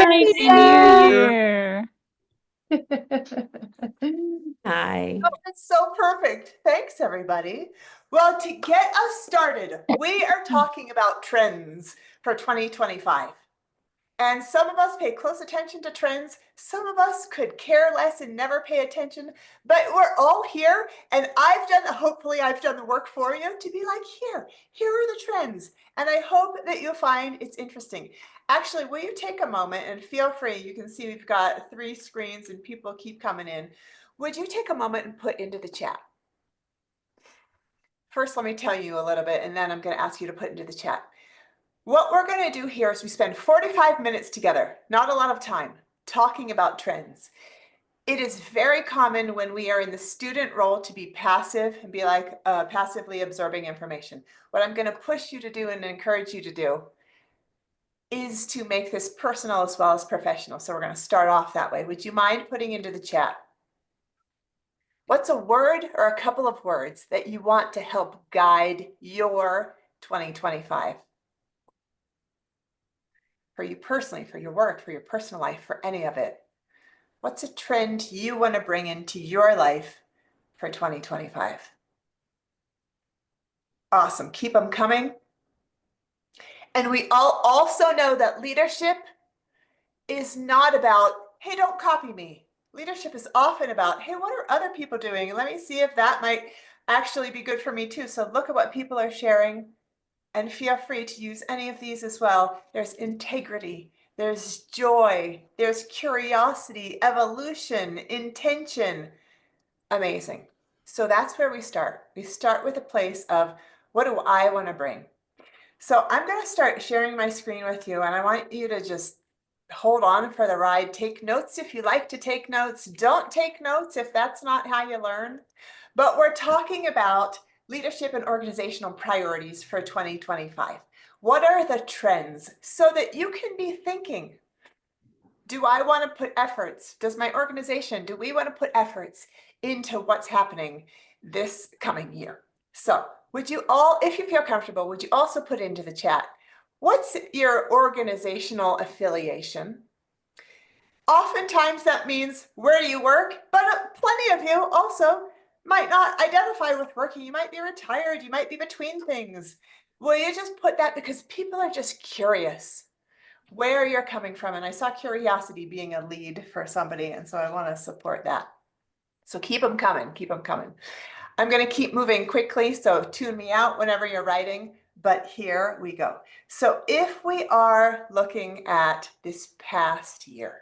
Happy New Year. Hi. Oh, that's so perfect. Thanks, everybody. Well, to get us started, we are talking about trends for 2025. And some of us pay close attention to trends. Some of us could care less and never pay attention. But we're all here, and hopefully I've done the work for you to be like, here are the trends. And I hope that you'll find it's interesting. Actually, will you take a moment and feel free? You can see we've got 3 screens and people keep coming in. Would you take a moment and put into the chat? First, let me tell you a little bit, and then I'm going to ask you to put into the chat. What we're going to do here is we spend 45 minutes together, not a lot of time, talking about trends. It is very common when we are in the student role to be passive and be like passively absorbing information. What I'm going to push you to do and encourage you to do is to make this personal as well as professional. So we're going to start off that way. Would you mind putting into the chat? What's a word or a couple of words that you want to help guide your 2025? For you personally, for your work, for your personal life, for any of it. What's a trend you want to bring into your life for 2025? Awesome. Keep them coming. And we all also know that leadership is not about, hey, don't copy me. Leadership is often about, hey, what are other people doing? And let me see if that might actually be good for me too. So look at what people are sharing and feel free to use any of these as well. There's integrity, there's joy, there's curiosity, evolution, intention. Amazing. So that's where we start. We start with a place of, what do I want to bring? So I'm going to start sharing my screen with you, and I want you to just hold on for the ride. Take notes if you like to take notes. Don't take notes if that's not how you learn. But we're talking about leadership and organizational priorities for 2025. What are the trends so that you can be thinking, do I want to put efforts? Does my organization, do we want to put efforts into what's happening this coming year? So would you all, if you feel comfortable, would you also put into the chat, what's your organizational affiliation? Oftentimes that means where do you work, but plenty of you also might not identify with working. You might be retired, you might be between things. Will you just put that, because people are just curious where you're coming from. And I saw curiosity being a lead for somebody, and so I want to support that. So keep them coming, keep them coming. I'm going to keep moving quickly, so tune me out whenever you're writing, but here we go. So if we are looking at this past year,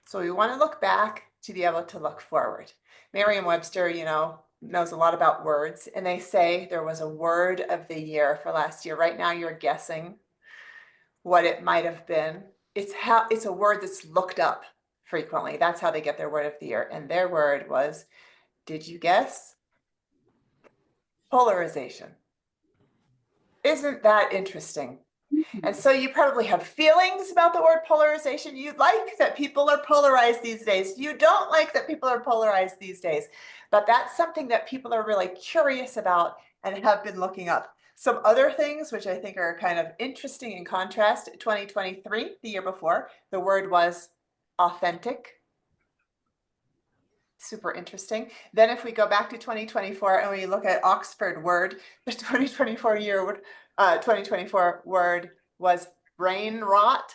so we want to look back to be able to look forward. Merriam-Webster, knows a lot about words, and they say there was a word of the year for last year. Right now you're guessing what it might have been. It's a word that's looked up frequently. That's how they get their word of the year. And their word was, did you guess? Polarization. Isn't that interesting? And so you probably have feelings about the word polarization. You like that people are polarized these days. You don't like that people are polarized these days. But that's something that people are really curious about and have been looking up. Some other things, which I think are kind of interesting in contrast, 2023, the year before, the word was authentic. Super interesting. Then if we go back to 2024 and we look at Oxford Word, the 2024 word was brain rot.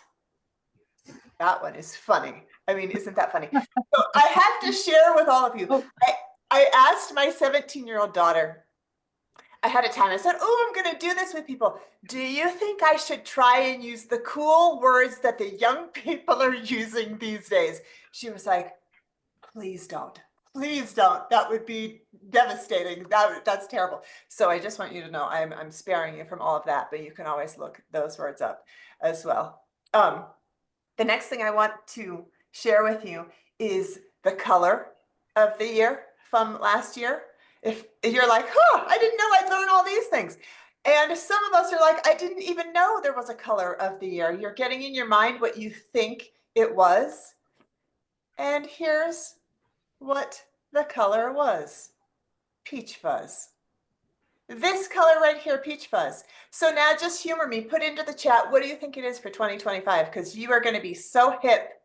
That one is funny. I mean, isn't that funny? So I have to share with all of you. I asked my 17-year-old daughter ahead of time. I said, oh, I'm going to do this with people. Do you think I should try and use the cool words that the young people are using these days? She was like, please don't. Please don't. That would be devastating. That's terrible. So I just want you to know I'm sparing you from all of that, but you can always look those words up as well. The next thing I want to share with you is the color of the year from last year. If you're like, I didn't know I'd learn all these things. And some of us are like, I didn't even know there was a color of the year. You're getting in your mind what you think it was. And here's what the color was. Peach fuzz. This color right here, peach fuzz. So now just humor me, put into the chat, what do you think it is for 2025? Because you are going to be so hip.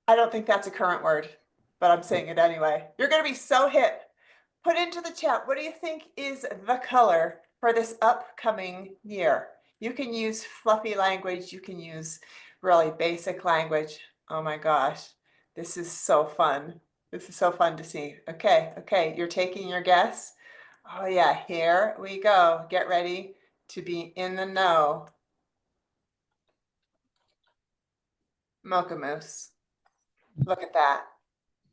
I don't think that's a current word, but I'm saying it anyway. You're going to be so hip. Put into the chat, what do you think is the color for this upcoming year? You can use fluffy language. You can use really basic language. Oh my gosh, this is so fun. This is so fun to see. Okay, you're taking your guess. Oh yeah, here we go. Get ready to be in the know. Mocha mousse. Look at that.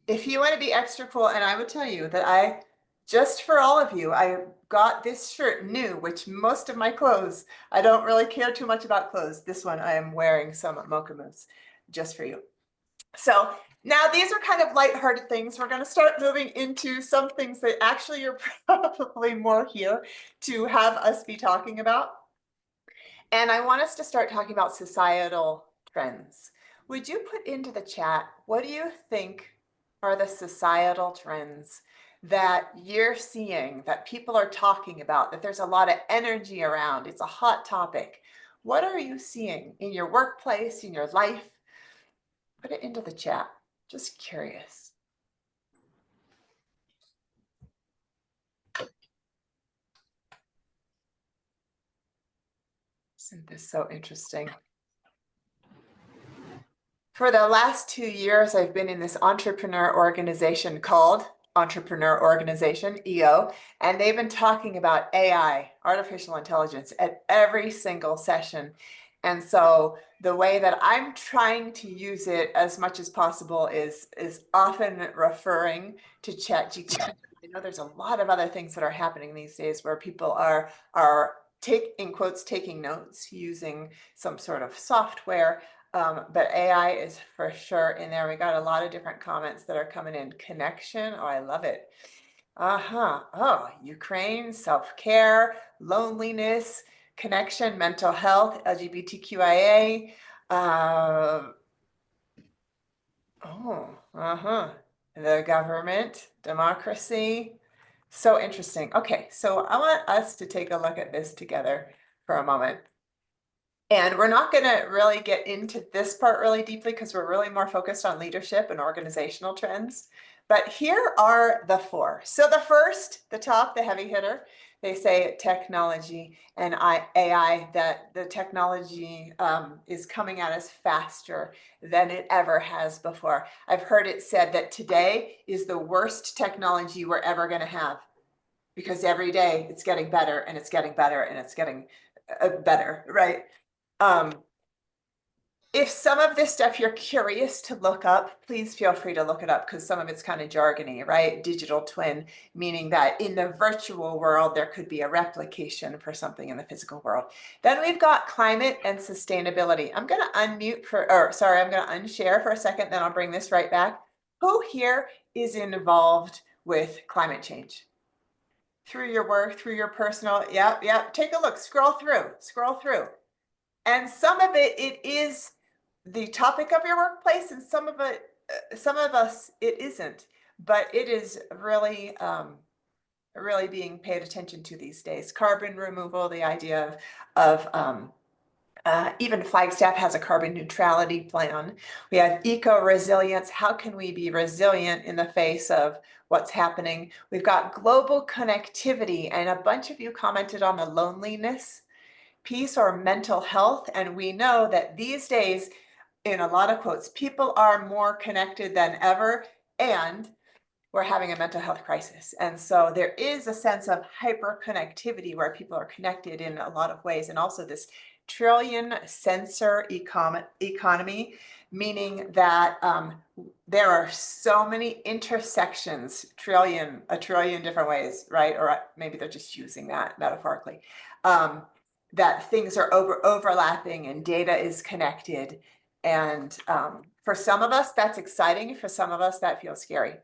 If you want to be extra cool, and I would tell you that just for all of you, I got this shirt new, which most of my clothes, I don't really care too much about clothes. This one I am wearing some mocha mousse just for you. So now these are kind of lighthearted things. We're going to start moving into some things that actually you're probably more here to have us be talking about. And I want us to start talking about societal trends. Would you put into the chat, what do you think are the societal trends that you're seeing, that people are talking about, that there's a lot of energy around? It's a hot topic. What are you seeing in your workplace, in your life? Put it into the chat. Just curious. Isn't this so interesting? For the last 2 years, I've been in this entrepreneur organization called Entrepreneur Organization, EO, and they've been talking about AI, artificial intelligence, at every single session. And so the way that I'm trying to use it as much as possible is often referring to ChatGPT. I know there's a lot of other things that are happening these days where people are in quotes, taking notes using some sort of software. But AI is for sure in there. We got a lot of different comments that are coming in. Connection. Oh, I love it. Oh, Ukraine, self-care, loneliness, connection, mental health, LGBTQIA. The government, democracy. So interesting. Okay, so I want us to take a look at this together for a moment. And we're not going to really get into this part really deeply because we're really more focused on leadership and organizational trends. But here are the four. So the first, the top, the heavy hitter, they say technology and AI, that the technology is coming at us faster than it ever has before. I've heard it said that today is the worst technology we're ever going to have because every day it's getting better and it's getting better and it's getting better, right? If some of this stuff you're curious to look up, please feel free to look it up because some of it's kind of jargony, right? Digital twin, meaning that in the virtual world, there could be a replication for something in the physical world. Then we've got climate and sustainability. I'm going to I'm going to unshare for a second, then I'll bring this right back. Who here is involved with climate change? Through your work, through your personal, yep. Take a look, scroll through. And some of it is the topic of your workplace, and some of us, it isn't. But it is really, really being paid attention to these days. Carbon removal, the idea of even Flagstaff has a carbon neutrality plan. We have eco-resilience. How can we be resilient in the face of what's happening? We've got global connectivity, and a bunch of you commented on the loneliness piece or mental health. And we know that these days, in a lot of quotes, people are more connected than ever, and we're having a mental health crisis. And so there is a sense of hyperconnectivity where people are connected in a lot of ways. And also this trillion sensor economy, meaning that there are so many intersections, a trillion different ways, right? Or maybe they're just using that metaphorically. That things are overlapping and data is connected. And for some of us, that's exciting. For some of us, that feels scary.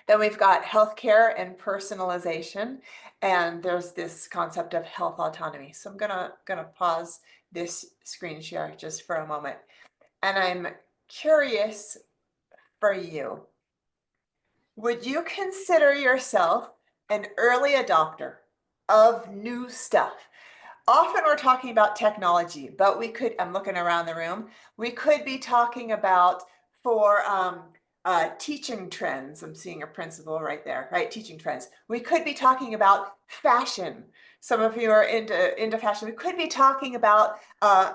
Then we've got healthcare and personalization, and there's this concept of health autonomy. So I'm gonna pause this screen share just for a moment. And I'm curious for you. Would you consider yourself an early adopter of new stuff. Often we're talking about technology, but we could, I'm looking around the room, we could be talking about for teaching trends. I'm seeing a principal right there, right? Teaching trends. We could be talking about fashion. Some of you are into fashion. We could be talking about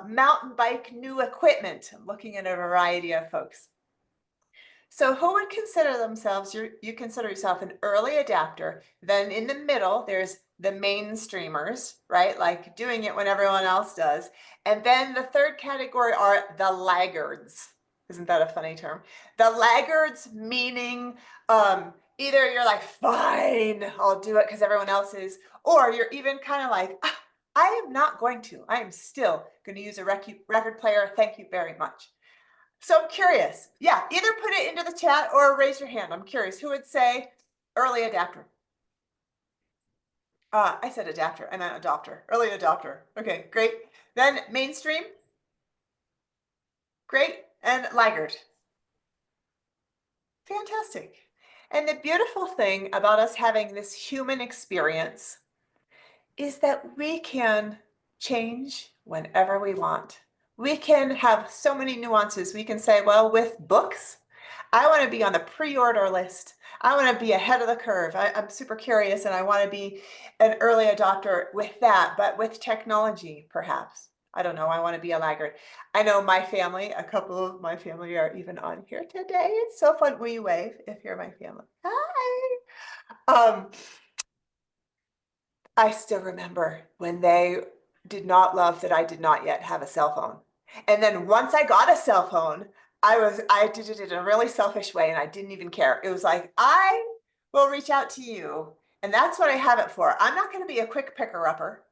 mountain bike new equipment. I'm looking at a variety of folks. So who would consider themselves, you consider yourself an early adapter. Then in the middle, there's the mainstreamers, right? Like doing it when everyone else does. And then the third category are the laggards. Isn't that a funny term? The laggards meaning either you're like, fine, I'll do it because everyone else is, or you're even kind of like, "Ah, I am not going to. I am still going to use a record player. Thank you very much." So I'm curious. Yeah, either put it into the chat or raise your hand. I'm curious. Who would say early adapter? I said adapter. I meant adopter. Early adopter. Okay, great. Then mainstream. Great. And laggard. Fantastic. And the beautiful thing about us having this human experience is that we can change whenever we want. We can have so many nuances. We can say, well, with books, I want to be on the pre-order list. I want to be ahead of the curve. I'm super curious and I want to be an early adopter with that, but with technology, perhaps. I don't know. I want to be a laggard. I know my family, a couple of my family are even on here today. It's so fun. Will you wave if you're my family? Hi. I still remember when they did not love that I did not yet have a cell phone. And then once I got a cell phone, I did it in a really selfish way and I didn't even care. It was like, I will reach out to you. And that's what I have it for. I'm not going to be a quick picker upper.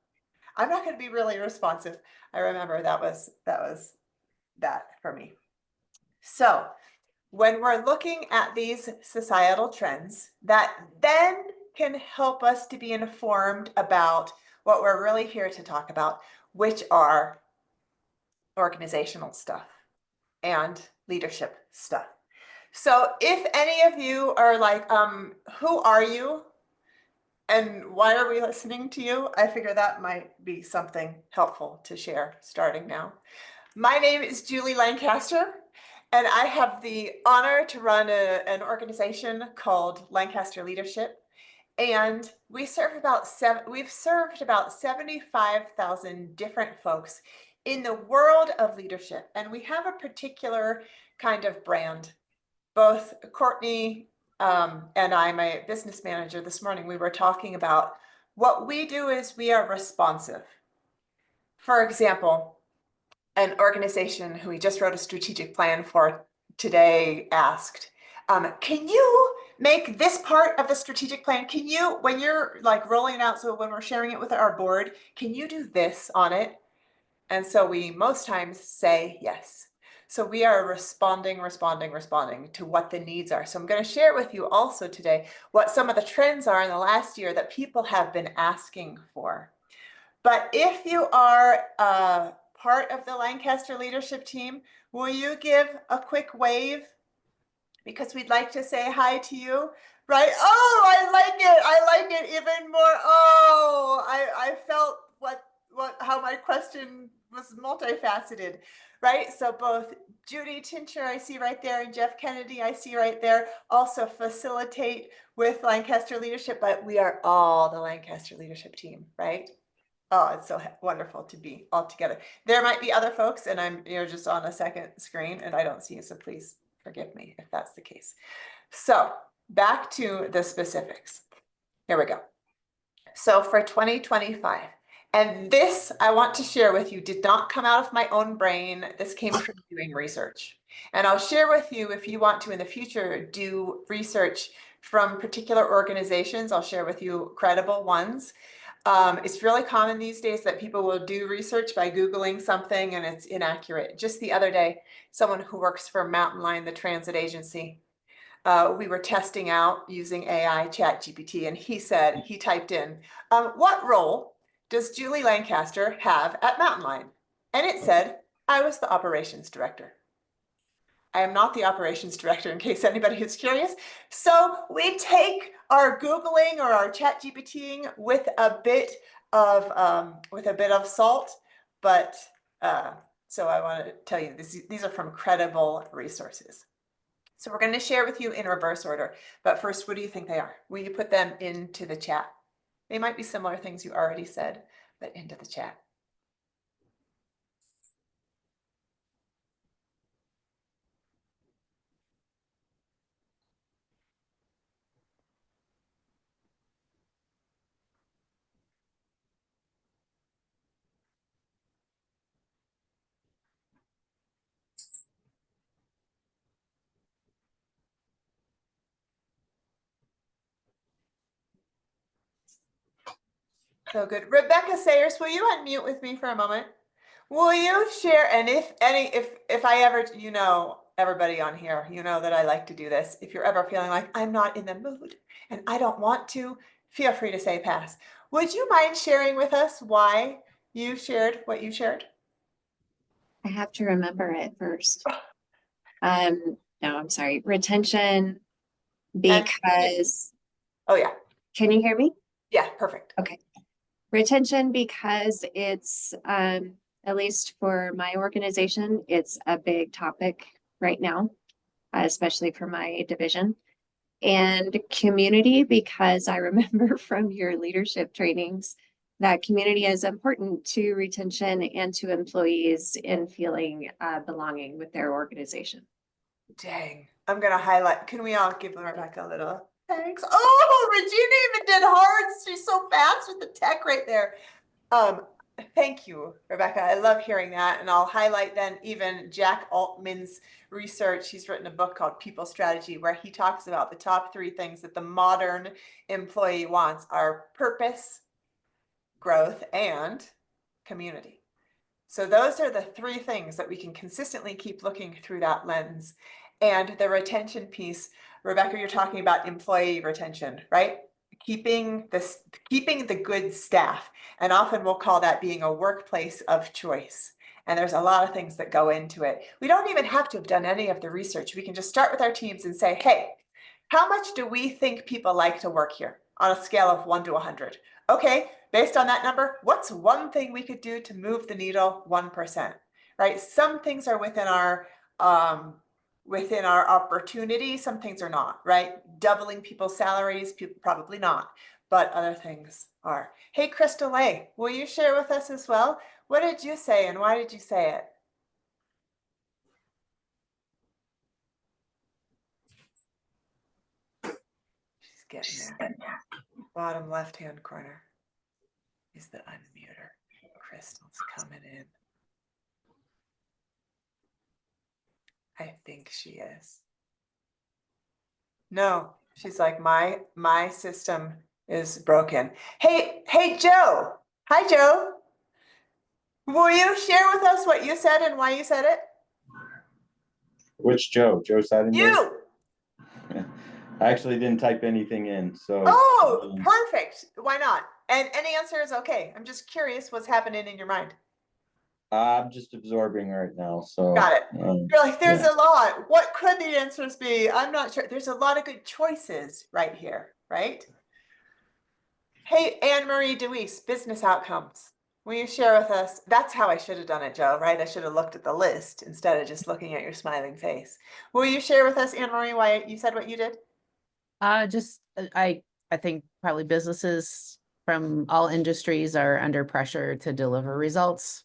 I'm not going to be really responsive. I remember that was that for me. So when we're looking at these societal trends, that then can help us to be informed about what we're really here to talk about, which are organizational stuff and leadership stuff. So if any of you are like, who are you and why are we listening to you? I figure that might be something helpful to share starting now. My name is Julie Lancaster, and I have the honor to run an organization called Lancaster Leadership. And we've served about 75,000 different folks in the world of leadership. And we have a particular kind of brand. Both Courtney and I, my business manager, this morning, we were talking about what we do is we are responsive. For example, an organization who we just wrote a strategic plan for today asked, can you make this part of the strategic plan, can you, when you're like rolling it out, so when we're sharing it with our board, can you do this on it? And so we most times say yes. So we are responding to what the needs are. So I'm going to share with you also today what some of the trends are in the last year that people have been asking for. But if you are part of the Lancaster leadership team, will you give a quick wave? Because we'd like to say hi to you, right? Oh, I like it. I like it even more. Oh, I felt how my question was multifaceted, right? So both Judy Tincher, I see right there, and Jeff Kennedy, I see right there, also facilitate with Lancaster leadership, but we are all the Lancaster leadership team, right? Oh, it's so wonderful to be all together. There might be other folks, and you're just on a second screen, and I don't see you, so please forgive me if that's the case. So back to the specifics. Here we go. So for 2025, and this I want to share with you did not come out of my own brain. This came from doing research. And I'll share with you if you want to in the future do research from particular organizations. I'll share with you credible ones. It's really common these days that people will do research by Googling something and it's inaccurate. Just the other day, someone who works for Mountain Line, the transit agency, we were testing out using AI ChatGPT, and he typed in, what role does Julie Lancaster have at Mountain Line? And it said, I was the operations director. I am not the operations director, in case anybody is curious. So we take our Googling or our chat GPTing with a bit of salt, but so I want to tell you these are from credible resources. So we're going to share with you in reverse order. But first, what do you think they are? Will you put them into the chat? They might be similar things you already said, but into the chat. So good. Rebecca Sayers, will you unmute with me for a moment? Will you share, and if I ever, everybody on here, that I like to do this. If you're ever feeling like I'm not in the mood and I don't want to, feel free to say pass. Would you mind sharing with us why you shared what you shared? I have to remember it first. No, I'm sorry. Retention because, Oh yeah. can you hear me? Yeah, perfect. Okay. Retention because it's, at least for my organization, it's a big topic right now, especially for my division. And community because I remember from your leadership trainings that community is important to retention and to employees in feeling belonging with their organization. Dang. I'm gonna highlight. Can we all give Rebecca a little thanks? Oh, Regina even did hearts. She's so fast with the tech right there. Thank you, Rebecca. I love hearing that. And I'll highlight then even Jack Altman's research. He's written a book called People Strategy, where he talks about the top 3 things that the modern employee wants are purpose, growth, and community. So those are the 3 things that we can consistently keep looking through that lens. And the retention piece, Rebecca, you're talking about employee retention, right? Keeping the good staff. And often we'll call that being a workplace of choice. And there's a lot of things that go into it. We don't even have to have done any of the research. We can just start with our teams and say, hey, how much do we think people like to work here on a scale of 1 to 100? Okay, based on that number, what's one thing we could do to move the needle 1%, right? Some things are within our opportunity, some things are not, right? Doubling people's salaries, people probably not, but other things are. Hey, Crystal Lay, will you share with us as well? What did you say and why did you say it? She's getting there. Bottom left-hand corner is the unmuter. Crystal's coming in. I think she is. No, she's like, my system is broken. Hey, Joe. Hi, Joe. Will you share with us what you said and why you said it? Which Joe? Joe Seidenberg? You. I actually didn't type anything in, so. Oh, perfect. Why not? And any answer is okay. I'm just curious what's happening in your mind. I'm just absorbing right now, so. Got it. You're like, there's yeah. a lot. What could the answers be? I'm not sure. There's a lot of good choices right here, right? Hey, Anne-Marie Deweese, business outcomes. Will you share with us? That's how I should have done it, Joe, right? I should have looked at the list instead of just looking at your smiling face. Will you share with us, Anne-Marie, why you said what you did? I think probably businesses from all industries are under pressure to deliver results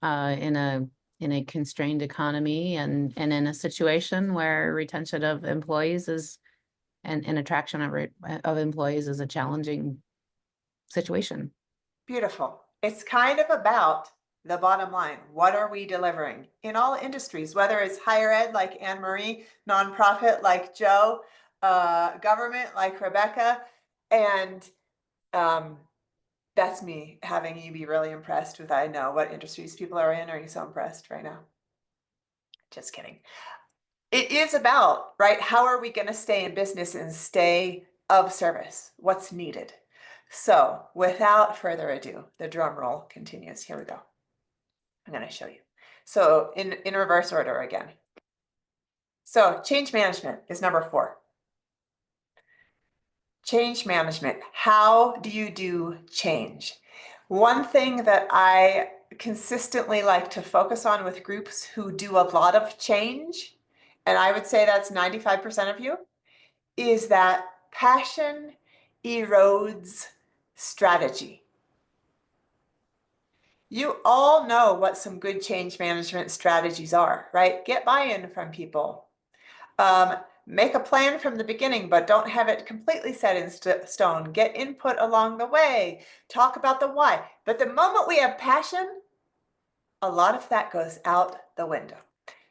in a constrained economy and in a situation where retention of employees is and attraction of employees is a challenging situation. Beautiful. It's kind of about the bottom line. What are we delivering in all industries, whether it's higher ed like Anne-Marie, nonprofit like Joe, government like Rebecca, and that's me having you be really impressed with, I know what industries people are in. Are you so impressed right now? Just kidding. It is about, right? How are we going to stay in business and stay of service? What's needed? So without further ado, the drum roll continues. Here we go. I'm going to show you. So in reverse order again. So change management is number 4. Change management. How do you do change? One thing that I consistently like to focus on with groups who do a lot of change, and I would say that's 95% of you, is that passion erodes strategy. You all know what some good change management strategies are, right? Get buy-in from people. Make a plan from the beginning, but don't have it completely set in stone. Get input along the way. Talk about the why. But the moment we have passion, a lot of that goes out the window.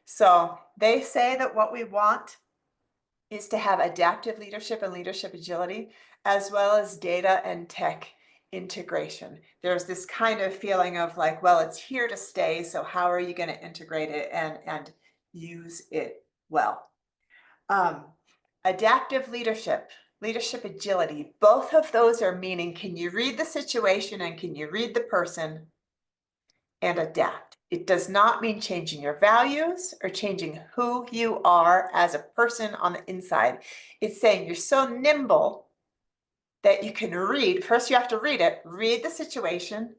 So they say that what we want is to have adaptive leadership and leadership agility, as well as data and tech integration. There's this kind of feeling of like, well, it's here to stay, so how are you going to integrate it and use it well? Adaptive leadership, leadership agility, both of those are meaning, can you read the situation and can you read the person and adapt? It does not mean changing your values or changing who you are as a person on the inside. It's saying you're so nimble that you can read. First, you have to read the situation,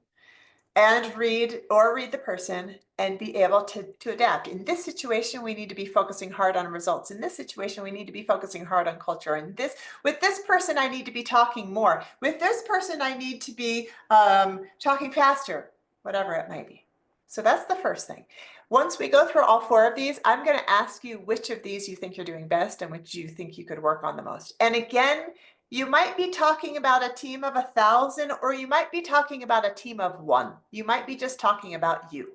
and read the person and be able to adapt. In this situation, we need to be focusing hard on results. In this situation, we need to be focusing hard on culture. And with this person, I need to be talking more. With this person, I need to be talking faster, whatever it might be. So that's the first thing. Once we go through all 4 of these, I'm going to ask you which of these you think you're doing best and which you think you could work on the most. And again, you might be talking about a team of 1,000, or you might be talking about a team of 1. You might be just talking about you.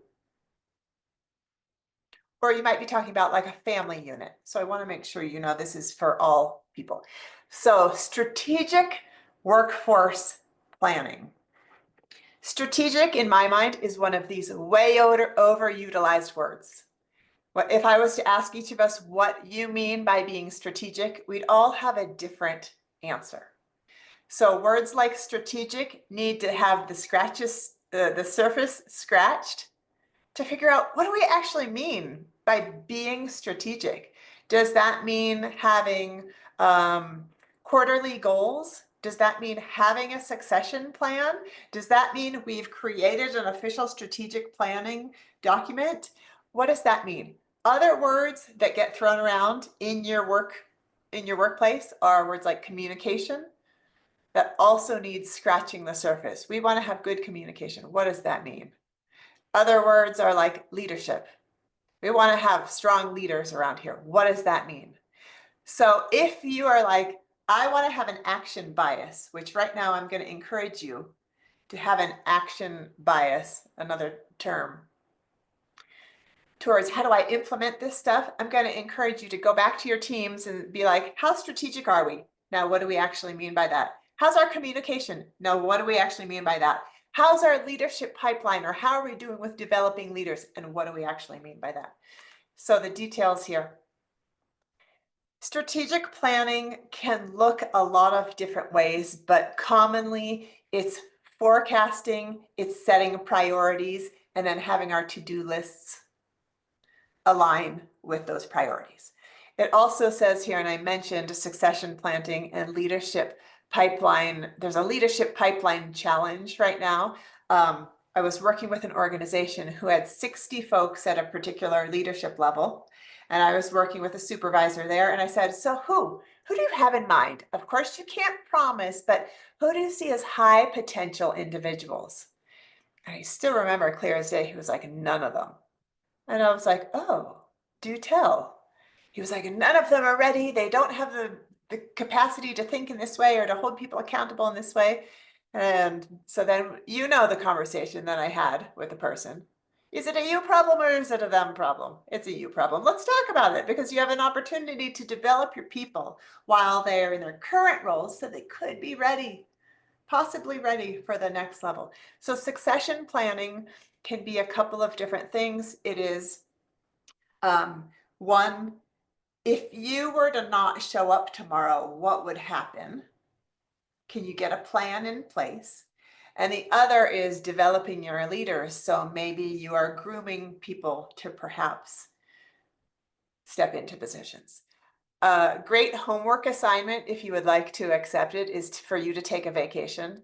Or you might be talking about like a family unit. So I want to make sure you know this is for all people. So strategic workforce planning. Strategic, in my mind, is one of these way overutilized words. If I was to ask each of us what you mean by being strategic, we'd all have a different answer. So words like strategic need to have the surface scratched to figure out, what do we actually mean by being strategic? Does that mean having quarterly goals? Does that mean having a succession plan? Does that mean we've created an official strategic planning document? What does that mean? Other words that get thrown around in your workplace are words like communication. That also needs scratching the surface. We want to have good communication. What does that mean? Other words are like leadership. We want to have strong leaders around here. What does that mean? So if you are like, I want to have an action bias, which right now I'm going to encourage you to have an action bias, another term, towards how do I implement this stuff, I'm going to encourage you to go back to your teams and be like, how strategic are we? Now, what do we actually mean by that? How's our communication? Now, what do we actually mean by that? How's our leadership pipeline, or how are we doing with developing leaders? And what do we actually mean by that? So the details here. Strategic planning can look a lot of different ways, but commonly it's forecasting, it's setting priorities, and then having our to-do lists align with those priorities. It also says here, and I mentioned succession planting and leadership pipeline. There's a leadership pipeline challenge right now. I was working with an organization who had 60 folks at a particular leadership level. And I was working with a supervisor there, and I said, so who do you have in mind? Of course, you can't promise, but who do you see as high potential individuals? And I still remember clear as day, he was like, none of them. And I was like, oh, do tell. He was like, none of them are ready. They don't have the capacity to think in this way or to hold people accountable in this way. And so then you know the conversation that I had with the person. Is it a you problem or is it a them problem? It's a you problem. Let's talk about it, because you have an opportunity to develop your people while they are in their current roles so they could be ready, possibly ready for the next level. So succession planning can be a couple of different things. It is one, if you were to not show up tomorrow, what would happen? Can you get a plan in place? And the other is developing your leaders. So maybe you are grooming people to perhaps step into positions. A great homework assignment, if you would like to accept it, is for you to take a vacation.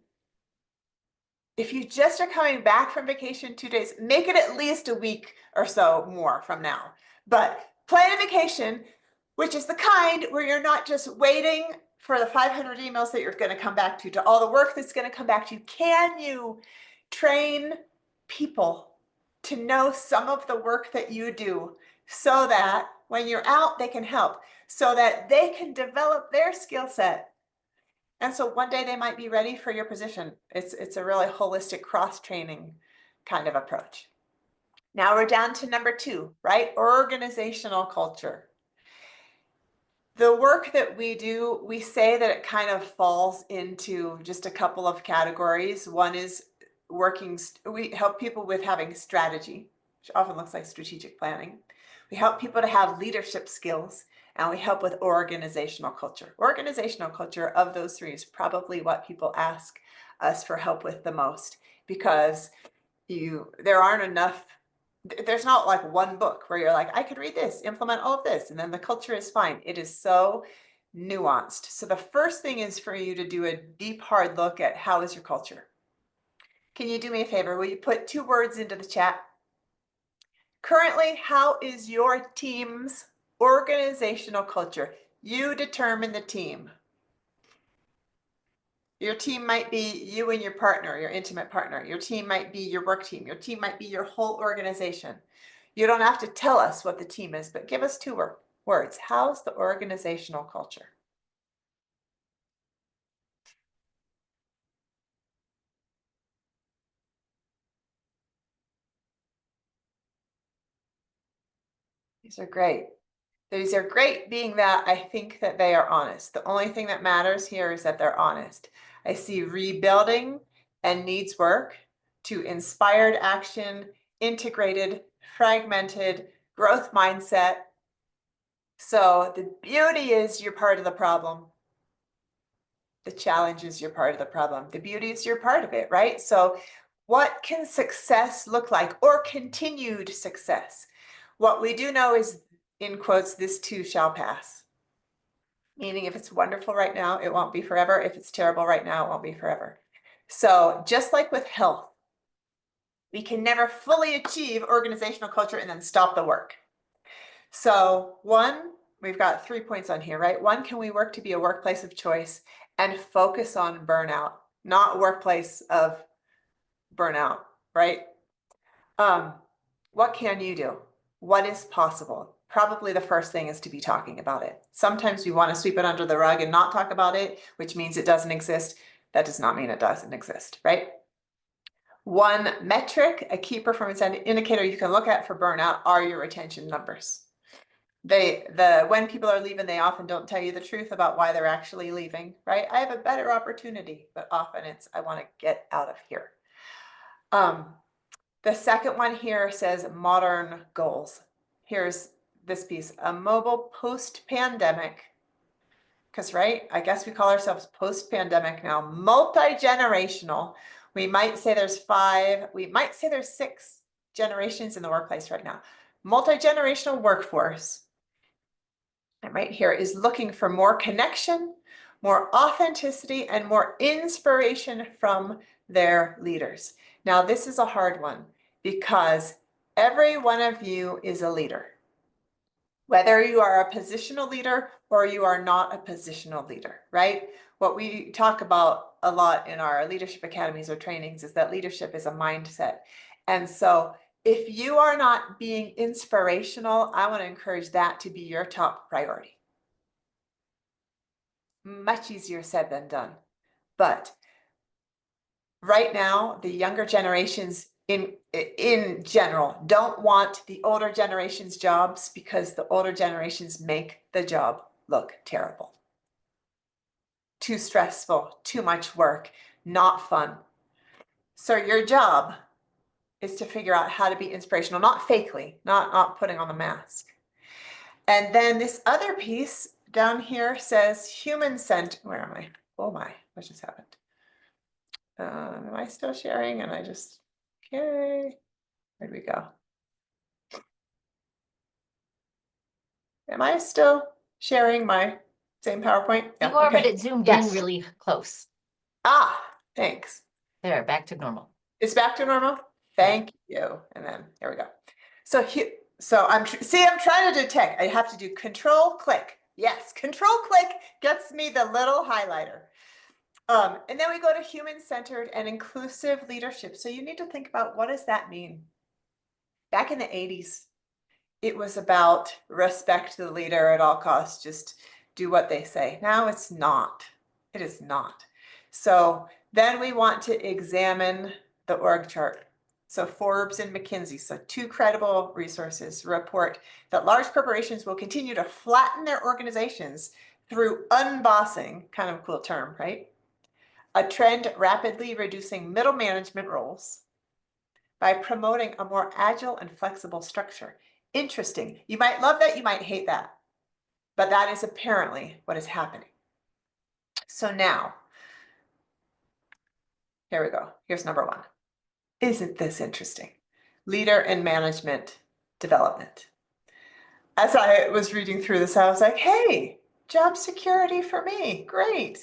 If you just are coming back from vacation 2 days, make it at least a week or so more from now. But plan a vacation, which is the kind where you're not just waiting for the 500 emails that you're going to come back to all the work that's going to come back to you. Can you train people to know some of the work that you do so that when you're out, they can help, so that they can develop their skill set? And so one day they might be ready for your position. It's a really holistic cross-training kind of approach. Now we're down to number 2, right? Organizational culture. The work that we do, we say that it kind of falls into just a couple of categories. One is we help people with having strategy, which often looks like strategic planning. We help people to have leadership skills, and we help with organizational culture. Organizational culture, of those 3, is probably what people ask us for help with the most, because there aren't enough. There's not like one book where you're like, I could read this, implement all of this, and then the culture is fine. It is so nuanced. So the first thing is for you to do a deep, hard look at how is your culture. Can you do me a favor? Will you put 2 words into the chat? Currently, how is your team's organizational culture? You determine the team. Your team might be you and your partner, your intimate partner. Your team might be your work team. Your team might be your whole organization. You don't have to tell us what the team is, but give us 2 words. How's the organizational culture? These are great. These are great, being that I think that they are honest. The only thing that matters here is that they're honest. I see rebuilding and needs work to inspired action, integrated, fragmented, growth mindset. So the beauty is you're part of the problem. The challenge is you're part of the problem. The beauty is you're part of it, right? So what can success look like, or continued success? What we do know is, in quotes, this too shall pass. Meaning if it's wonderful right now, it won't be forever. If it's terrible right now, it won't be forever. So just like with health, we can never fully achieve organizational culture and then stop the work. So 1, we've got 3 points on here, right? 1, can we work to be a workplace of choice and focus on burnout, not a workplace of burnout, right? What can you do? What is possible? Probably the first thing is to be talking about it. Sometimes we want to sweep it under the rug and not talk about it, which means it doesn't exist. That does not mean it doesn't exist, right? 1 metric, a key performance indicator you can look at for burnout, are your retention numbers. When people are leaving, they often don't tell you the truth about why they're actually leaving, right? I have a better opportunity, but often it's, I want to get out of here. The second one here says modern goals. Here's this piece, a mobile post-pandemic, because right, I guess we call ourselves post-pandemic now, multi-generational. We might say there's 5, we might say there's 6 generations in the workplace right now. Multi-generational workforce, and right here, is looking for more connection, more authenticity, and more inspiration from their leaders. Now, this is a hard one because every one of you is a leader. Whether you are a positional leader or you are not a positional leader, right? What we talk about a lot in our leadership academies or trainings is that leadership is a mindset. And so if you are not being inspirational, I want to encourage that to be your top priority. Much easier said than done. But right now, the younger generations in general don't want the older generation's jobs because the older generations make the job look terrible. Too stressful, too much work, not fun. So your job is to figure out how to be inspirational, not fakely, not putting on the mask. And then this other piece down here says human-centered. Where am I? Oh my, what just happened? Am I still sharing? And I just, okay, where'd we go? Am I still sharing my same PowerPoint? Yeah, You are, but okay. it zoomed in Yes. really close. Ah, thanks. There, back to normal. It's back to normal. Thank you. And then here we go. So here, I'm trying to do tech. I have to do control click. Yes, control click gets me the little highlighter. And then we go to human-centered and inclusive leadership. So you need to think about, what does that mean? Back in the 80s, it was about respect the leader at all costs, just do what they say. Now it's not. It is not. So then we want to examine the org chart. So Forbes and McKinsey, so two credible resources, report that large corporations will continue to flatten their organizations through unbossing, kind of a cool term, right? A trend rapidly reducing middle management roles by promoting a more agile and flexible structure. Interesting. You might love that, you might hate that, but that is apparently what is happening. So now, here we go. Here's number one. Isn't this interesting? Leader and management development. As I was reading through this, I was like, hey, job security for me. Great.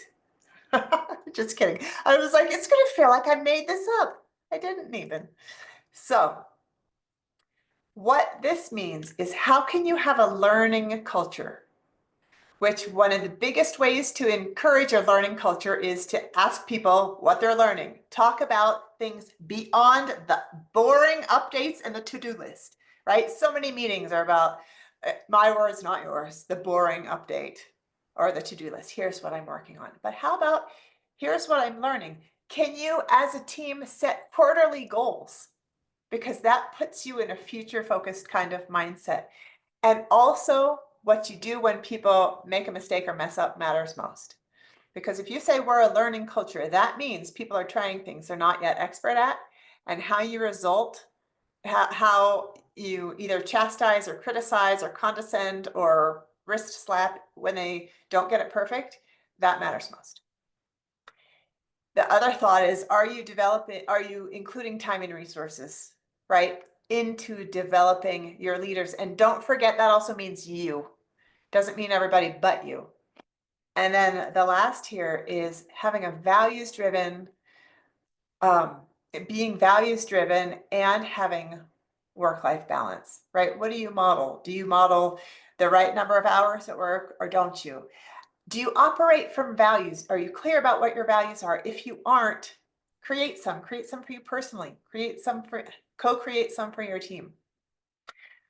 Just kidding. I was like, it's going to feel like I made this up. I didn't even. So what this means is, how can you have a learning culture? Which one of the biggest ways to encourage a learning culture is to ask people what they're learning. Talk about things beyond the boring updates and the to-do list, right? So many meetings are about, my words, not yours, the boring update or the to-do list. Here's what I'm working on. But how about, here's what I'm learning. Can you, as a team, set quarterly goals? Because that puts you in a future-focused kind of mindset. And also, what you do when people make a mistake or mess up matters most. Because if you say we're a learning culture, that means people are trying things they're not yet expert at, and how you how you either chastise or criticize or condescend or wrist slap when they don't get it perfect, that matters most. The other thought is, are you including time and resources, right, into developing your leaders? And don't forget, that also means you. Doesn't mean everybody but you. And then the last here is having a values-driven, being values-driven and having work-life balance, right? What do you model? Do you model the right number of hours at work, or don't you? Do you operate from values? Are you clear about what your values are? If you aren't, create some for you personally, co-create some for your team.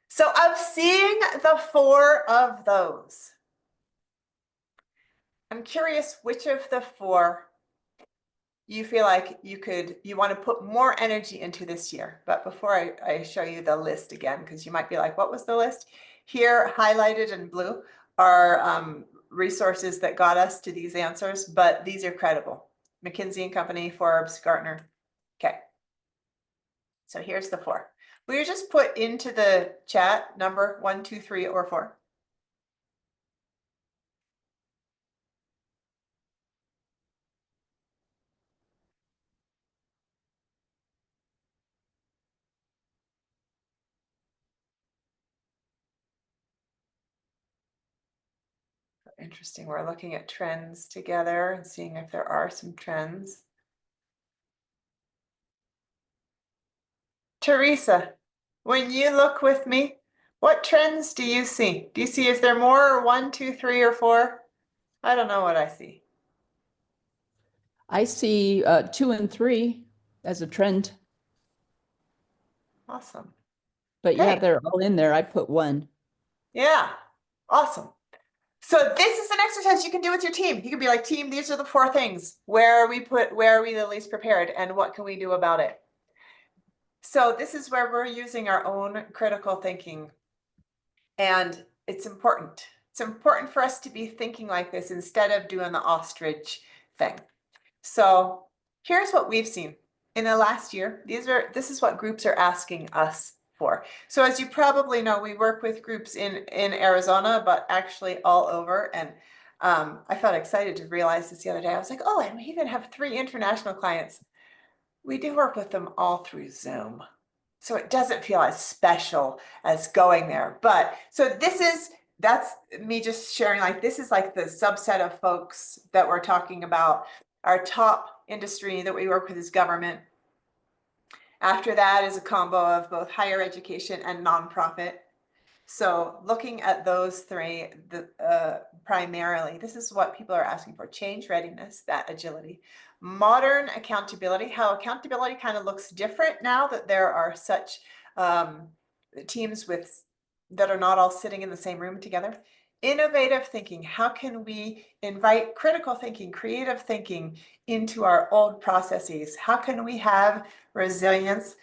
So of seeing the four of those, I'm curious which of the four you feel like you want to put more energy into this year. But before I show you the list again, because you might be like, what was the list? Here, highlighted in blue, are resources that got us to these answers, but these are credible. McKinsey & Company, Forbes, Gartner. Okay. So here's the four. Will you just put into the chat number 1, 2, 3, or 4? Interesting. We're looking at trends together and seeing if there are some trends. Teresa, when you look with me, what trends do you see? Do you see, is there more, 1, 2, 3, or 4? I don't know what I see. I see 2 and 3 as a trend, Awesome. but yeah, Okay. they're all in there. I put 1. Yeah, awesome. So this is an exercise you can do with your team. You can be like, team, these are the 4 things. Where are we the least prepared, and what can we do about it? So this is where we're using our own critical thinking. And it's important. It's important for us to be thinking like this instead of doing the ostrich thing. So here's what we've seen in the last year. This is what groups are asking us for. So as you probably know, we work with groups in Arizona, but actually all over. And I felt excited to realize this the other day. I was like, oh, and we even have 3 international clients. We do work with them all through Zoom. So it doesn't feel as special as going there. But so this is that's me just sharing, like, this is like the subset of folks that we're talking about. Our top industry that we work with is government. After that is a combo of both higher education and nonprofit. So looking at those three, primarily, this is what people are asking for: change readiness, that agility, modern accountability, how accountability kind of looks different now that there are such teams that are not all sitting in the same room together. Innovative thinking, how can we invite critical thinking, creative thinking into our old processes? How can we have resilience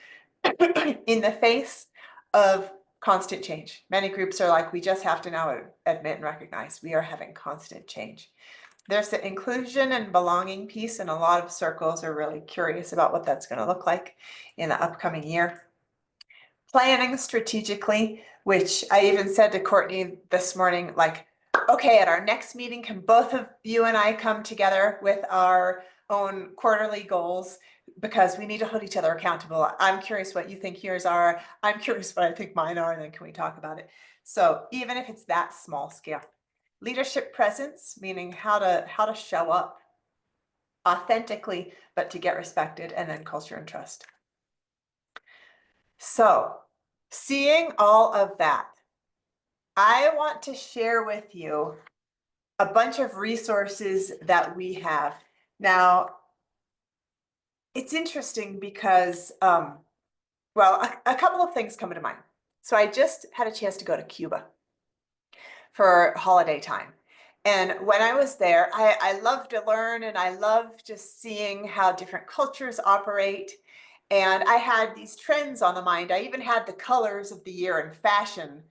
in the face of constant change? Many groups are like, we just have to now admit and recognize we are having constant change. There's the inclusion and belonging piece, and a lot of circles are really curious about what that's going to look like in the upcoming year. Planning strategically, which I even said to Courtney this morning, like, okay, at our next meeting, can both of you and I come together with our own quarterly goals, because we need to hold each other accountable. I'm curious what you think yours are. I'm curious what I think mine are, and then can we talk about it? So even if it's that small scale. Leadership presence, meaning how to show up authentically, but to get respected, and then culture and trust. So seeing all of that, I want to share with you a bunch of resources that we have. Now, it's interesting because, well, a couple of things come to mind. So I just had a chance to go to Cuba for holiday time. And when I was there, I love to learn, and I love just seeing how different cultures operate. And I had these trends on the mind. I even had the colors of the year and fashion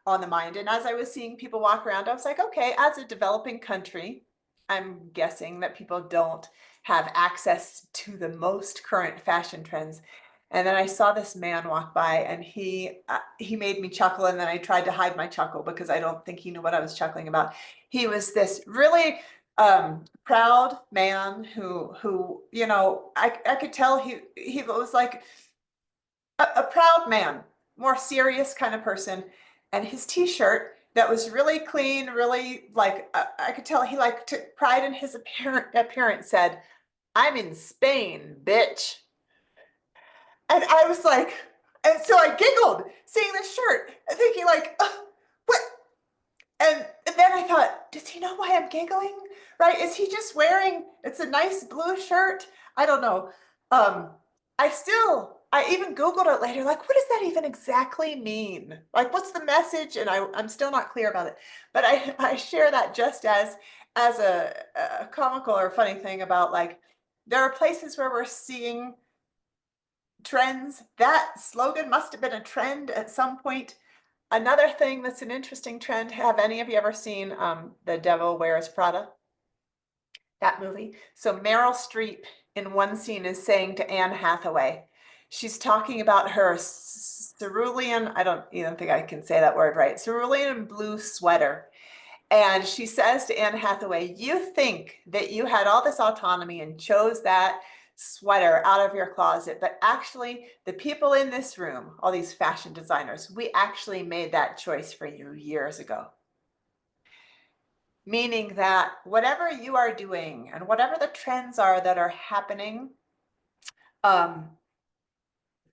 on the mind. And as I was seeing people walk around, I was like, okay, as a developing country, I'm guessing that people don't have access to the most current fashion trends. And then I saw this man walk by, and he made me chuckle, and then I tried to hide my chuckle because I don't think he knew what I was chuckling about. He was this really proud man who you know, I could tell he was like a proud man, more serious kind of person. And his t-shirt that was really clean, really, like, I could tell he like took pride in his appearance, said, "I'm in Spain, bitch." And I was like, and so I giggled seeing this shirt and thinking like, what? And then I thought, does he know why I'm giggling? Right? Is he just wearing, it's a nice blue shirt? I don't know. I even Googled it later, like, what does that even exactly mean? Like, what's the message? And I'm still not clear about it. But I share that just as a comical or funny thing about, like, there are places where we're seeing trends. That slogan must have been a trend at some point. Another thing that's an interesting trend, have any of you ever seen The Devil Wears Prada? That movie? So Meryl Streep in one scene is saying to Anne Hathaway, she's talking about her cerulean, I don't even think I can say that word right, cerulean blue sweater. And she says to Anne Hathaway, you think that you had all this autonomy and chose that sweater out of your closet, but actually the people in this room, all these fashion designers, we actually made that choice for you years ago. Meaning that whatever you are doing and whatever the trends are that are happening,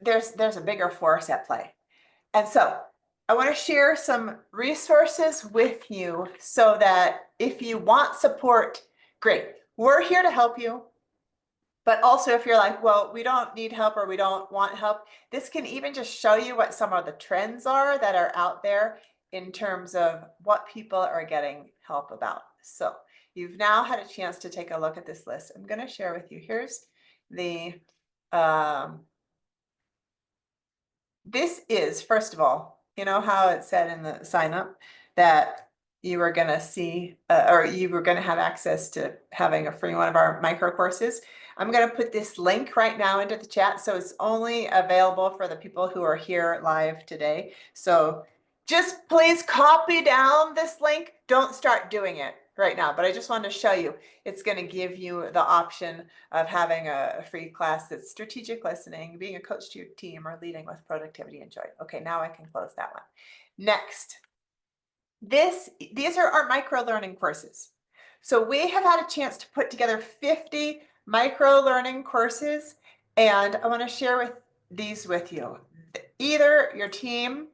there's a bigger force at play. And so I want to share some resources with you so that if you want support, great. We're here to help you. But also if you're like, well, we don't need help or we don't want help, this can even just show you what some of the trends are that are out there in terms of what people are getting help about. So you've now had a chance to take a look at this list. I'm going to share with you. Here's the, this is, first of all, you know how it said in the sign up that you were going to see, or you were going to have access to having a free one of our micro courses. I'm going to put this link right now into the chat. So it's only available for the people who are here live today. So just please copy down this link. Don't start doing it right now, but I just wanted to show you, it's going to give you the option of having a free class that's strategic listening, being a coach to your team, or leading with productivity and joy. Okay, now I can close that one. Next, These are our micro learning courses. So we have had a chance to put together 50 micro learning courses, and I want to share these with you. Either your team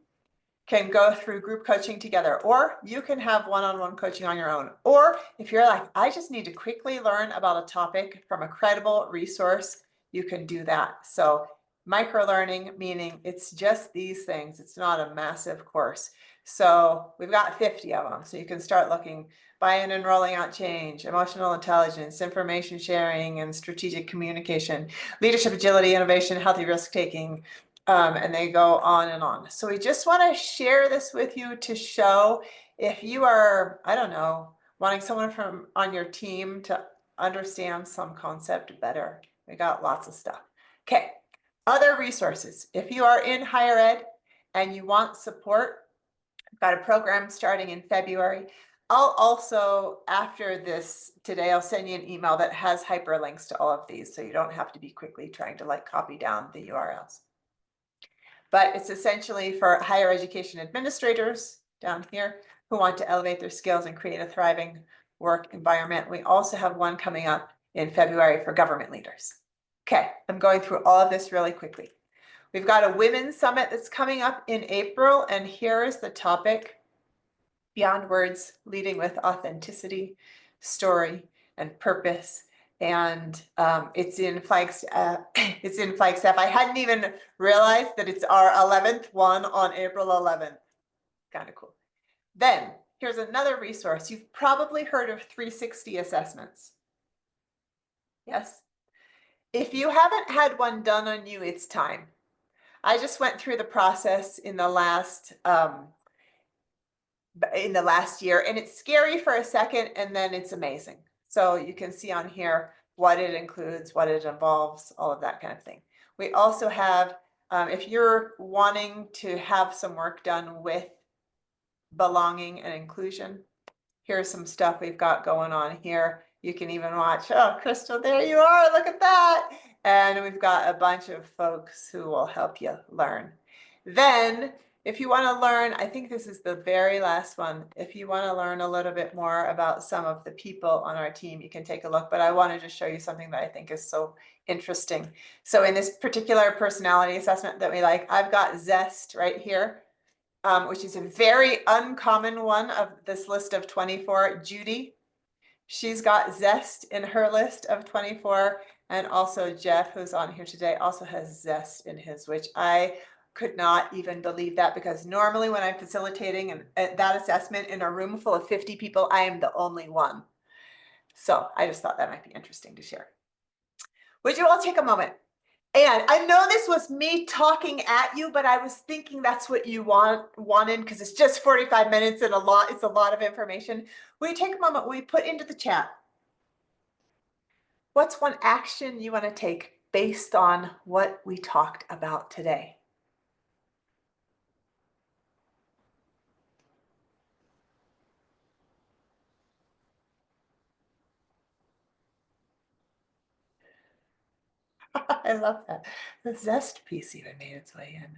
can go through group coaching together, or you can have one-on-one coaching on your own. Or if you're like, I just need to quickly learn about a topic from a credible resource, you can do that. So micro learning, meaning it's just these things. It's not a massive course. So we've got 50 of them. So you can start looking, buy-in and rolling out change, emotional intelligence, information sharing and strategic communication, leadership agility, innovation, healthy risk taking, and they go on and on. So we just want to share this with you to show if you are, I don't know, wanting someone from on your team to understand some concept better. We got lots of stuff. Okay, other resources. If you are in higher ed and you want support, I've got a program starting in February. I'll also, after this today, I'll send you an email that has hyperlinks to all of these, so you don't have to be quickly trying to like copy down the URLs. But it's essentially for higher education administrators down here who want to elevate their skills and create a thriving work environment. We also have one coming up in February for government leaders. Okay, I'm going through all of this really quickly. We've got a women's summit that's coming up in April, and here is the topic: Beyond Words, Leading with Authenticity, Story, and Purpose. And it's in Flagstaff. It's in Flagstaff. I hadn't even realized that it's our 11th one on April 11th. Kind of cool. Then here's another resource. You've probably heard of 360 assessments. Yes. If you haven't had one done on you, it's time. I just went through the process in the last year, and it's scary for a second, and then it's amazing. So you can see on here what it includes, what it involves, all of that kind of thing. We also have, if you're wanting to have some work done with belonging and inclusion, here's some stuff we've got going on here. You can even watch, oh, Crystal, there you are, look at that. And we've got a bunch of folks who will help you learn. Then, if you want to learn, I think this is the very last one. If you want to learn a little bit more about some of the people on our team, you can take a look. But I wanted to show you something that I think is so interesting. So in this particular personality assessment that we like, I've got Zest right here, which is a very uncommon one of this list of 24. Judy, she's got Zest in her list of 24. And also Jeff, who's on here today, also has Zest in his, which I could not even believe that, because normally when I'm facilitating that assessment in a room full of 50 people, I am the only one. So I just thought that might be interesting to share. Would you all take a moment? And I know this was me talking at you, but I was thinking that's what you wanted, because it's just 45 minutes and it's a lot of information. Will you take a moment? Will you put into the chat, what's one action you want to take based on what we talked about today? I love that. The Zest piece even made its way in.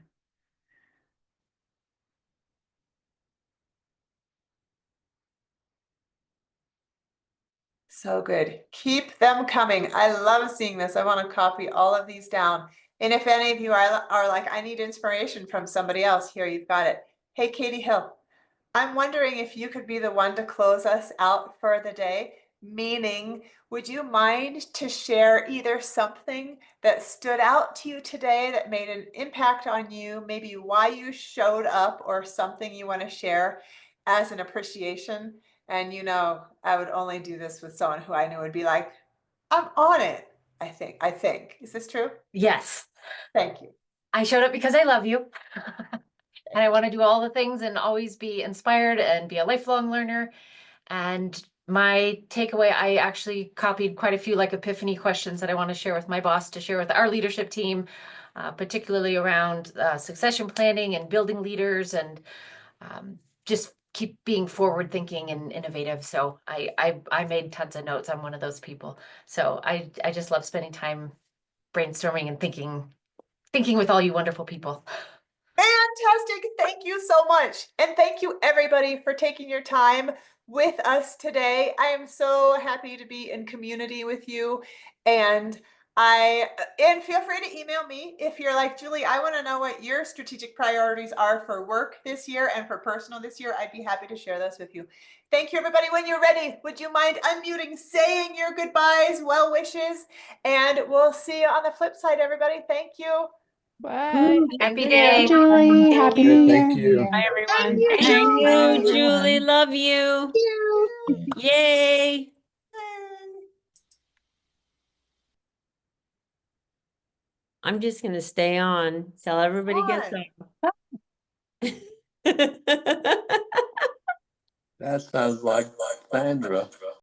So good. Keep them coming. I love seeing this. I want to copy all of these down. And if any of you are like, I need inspiration from somebody else, here you've got it. Hey, Katie Hill, I'm wondering if you could be the one to close us out for the day. Meaning, would you mind to share either something that stood out to you today that made an impact on you, maybe why you showed up, or something you want to share as an appreciation? And you know, I would only do this with someone who I knew would be like, I'm on it. I think. Is this true? Yes, Thank you. I showed up because I love you. And I want to do all the things and always be inspired and be a lifelong learner. And my takeaway, I actually copied quite a few like epiphany questions that I want to share with my boss, to share with our leadership team, particularly around succession planning and building leaders, and just keep being forward thinking and innovative. So I made tons of notes. I'm one of those people. So I just love spending time brainstorming and thinking with all you wonderful people. Fantastic. Thank you so much. And thank you everybody for taking your time with us today. I am so happy to be in community with you. And feel free to email me if you're like, Julie, I want to know what your strategic priorities are for work this year and for personal this year. I'd be happy to share those with you. Thank you, everybody. When you're ready, would you mind unmuting, saying your goodbyes, well wishes, and we'll see you on the flip side, everybody. Thank you. Bye. Happy Good day. night, Julie. Happy New Year. Thank you. Bye, everyone. Thank you, Bye, Julie. everyone. Love you. Yay. I'm just gonna stay on till everybody gets up. That sounds like Sandra.